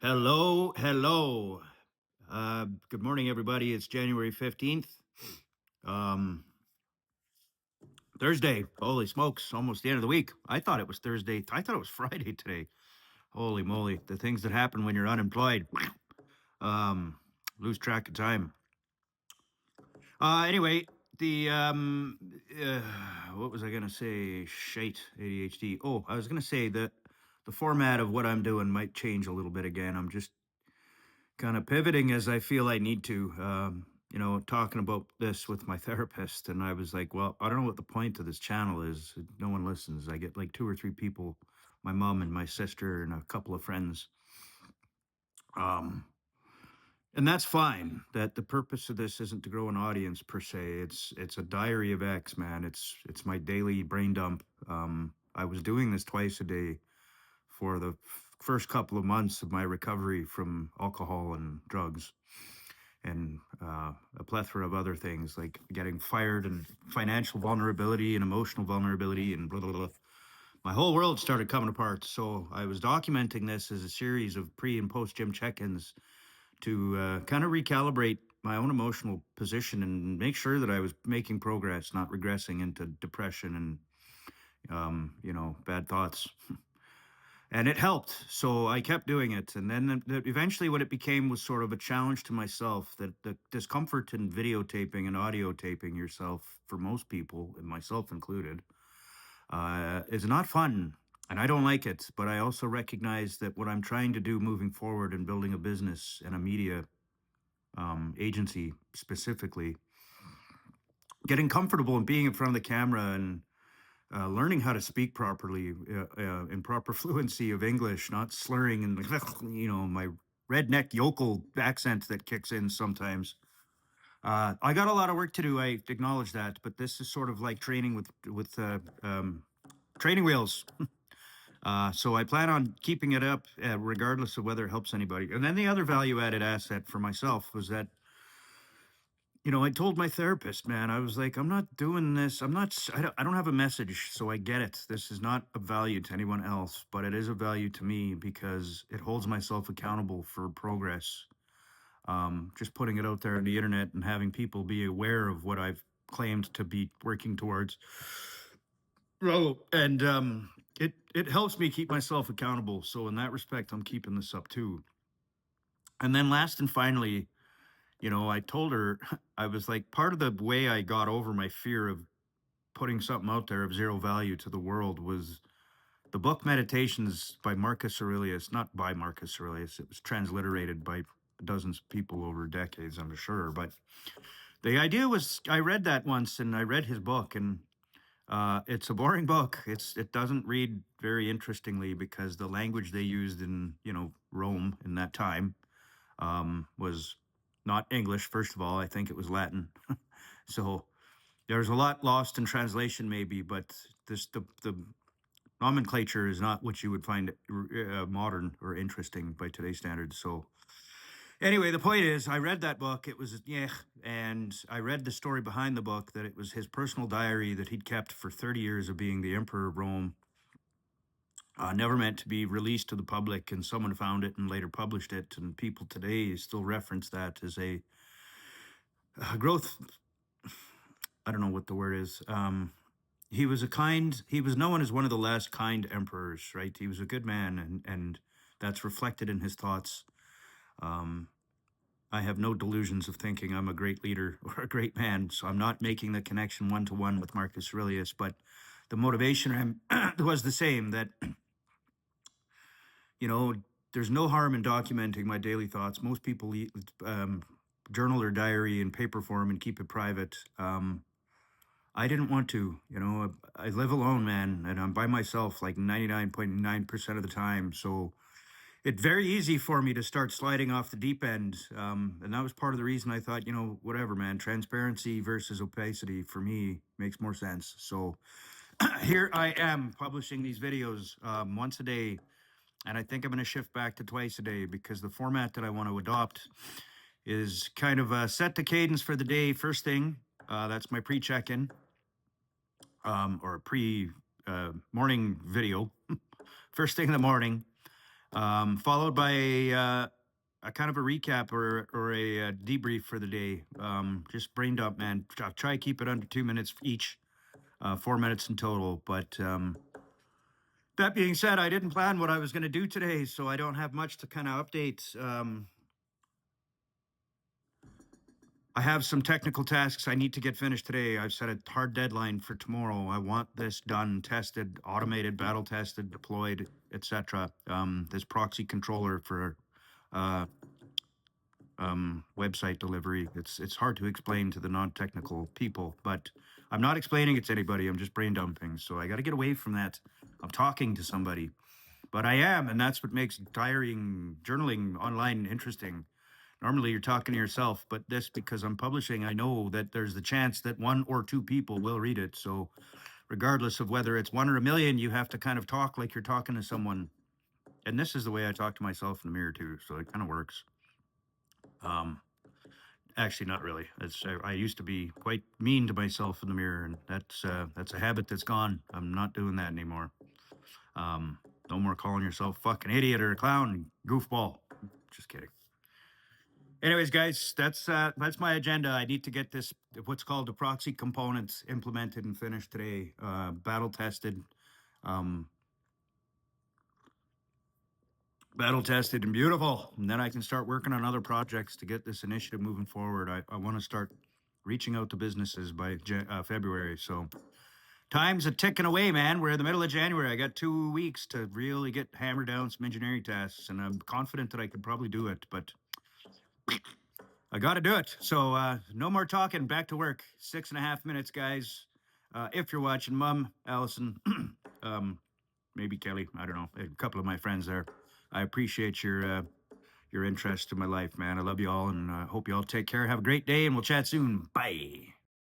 Hello, hello. Good morning, everybody. It's January 15th. Um, Thursday. Holy smokes, almost the end of the week. I thought it was Thursday. I thought it was Friday today. Holy moly, the things that happen when you're unemployed. Um, Lose track of time. Anyway, the what was I gonna say? Shite, ADHD. Oh, I was gonna say that the format of what I'm doing might change a little bit again. I'm just kind of pivoting as I feel I need to. Talking about this with my therapist, and I was like, well, I don't know what the point of this channel is. No one listens. I get like two or three people, my mom and my sister, and a couple of friends. Um, and that's fine. That the purpose of this isn't to grow an audience per se. It's a diary of X, man. It's my daily brain dump. I was doing this twice a day for the first couple of months of my recovery from alcohol and drugs and a plethora of other things like getting fired and financial vulnerability and emotional vulnerability and blah, blah, blah. My whole world started coming apart. So I was documenting this as a series of pre and post gym check ins to kind of recalibrate my own emotional position and make sure that I was making progress, not regressing into depression and, bad thoughts. And it helped. So I kept doing it. And then eventually, what it became was sort of a challenge to myself that the discomfort in videotaping and audio taping yourself, for most people, and myself included, is not fun. And I don't like it. But I also recognize that what I'm trying to do moving forward and building a business and a media agency specifically, getting comfortable and being in front of the camera and learning how to speak properly in proper fluency of English, not slurring and my redneck yokel accent that kicks in sometimes. I got a lot of work to do. I acknowledge that, but this is sort of like training with training wheels. So I plan on keeping it up, regardless of whether it helps anybody. And then the other value added asset for myself was that I told my therapist, man, I was like, I'm not doing this. I don't have a message. So I get it. This is not of value to anyone else, but it is of value to me because it holds myself accountable for progress. Just putting it out there on the internet and having people be aware of what I've claimed to be working towards. And it helps me keep myself accountable. So in that respect, I'm keeping this up too. And then last and finally, I told her, I was like, part of the way I got over my fear of putting something out there of zero value to the world was the book Meditations by Marcus Aurelius, not by Marcus Aurelius. It was transliterated by dozens of people over decades, I'm sure. But the idea was I read that once and I read his book, and it's a boring book. It doesn't read very interestingly because the language they used in, Rome in that time was not English, first of all. I think it was Latin. So there's a lot lost in translation, maybe, but the nomenclature is not what you would find modern or interesting by today's standards. So anyway, the point is, I read that book. It was yeah, and I read the story behind the book that it was his personal diary that he'd kept for 30 years of being the emperor of Rome. Never meant to be released to the public, and someone found it and later published it. And people today still reference that as a growth. I don't know what the word is. He was known as one of the last kind emperors, right? He was a good man, and that's reflected in his thoughts. Um, I have no delusions of thinking I'm a great leader or a great man, so I'm not making the connection one to one with Marcus Aurelius, but the motivation was the same, that, you know, there's no harm in documenting my daily thoughts. Most people journal their diary in paper form and keep it private. I didn't want to, I live alone, man, and I'm by myself like 99.9% of the time. So it's very easy for me to start sliding off the deep end. And that was part of the reason I thought, whatever, man, transparency versus opacity for me makes more sense. So here I am publishing these videos once a day. And I think I'm going to shift back to twice a day because the format that I want to adopt is kind of set the cadence for the day. First thing, that's my pre check in or a pre morning video. First thing in the morning. Followed by a kind of a recap or a debrief for the day. Just brain dump, man. Try keep it under 2 minutes each, 4 minutes in total. But that being said, I didn't plan what I was going to do today, so I don't have much to kind of update. I have some technical tasks I need to get finished today. I've set a hard deadline for tomorrow. I want this done, tested, automated, battle tested, deployed, etc. This proxy controller for uh, website delivery. It's hard to explain to the non-technical people, but I'm not explaining it to anybody. I'm just brain dumping. So I got to get away from that. I'm talking to somebody, but I am, and that's what makes diarying, journaling online interesting. Normally you're talking to yourself, but this, because I'm publishing, I know that there's the chance that 1 or 2 people will read it. So regardless of whether it's 1 or 1 million, you have to kind of talk like you're talking to someone. And this is the way I talk to myself in the mirror too. So it kind of works. Actually, not really. I used to be quite mean to myself in the mirror, and that's a habit that's gone. I'm not doing that anymore. No more calling yourself fucking idiot or a clown, goofball. Just kidding. Anyways, guys, that's my agenda. I need to get this what's called the proxy components implemented and finished today, battle tested, and beautiful. And then I can start working on other projects to get this initiative moving forward. I want to start reaching out to businesses by February. So time's a ticking away, man. We're in the middle of January. I got 2 weeks to really get hammered down some engineering tasks, and I'm confident that I could probably do it, but I got to do it. So no more talking. Back to work. 6.5 minutes, guys. If you're watching, Mum, Allison, maybe Kelly, I don't know, a couple of my friends there. I appreciate your interest in my life, man. I love you all, and hope you all take care. Have a great day, and we'll chat soon. Bye.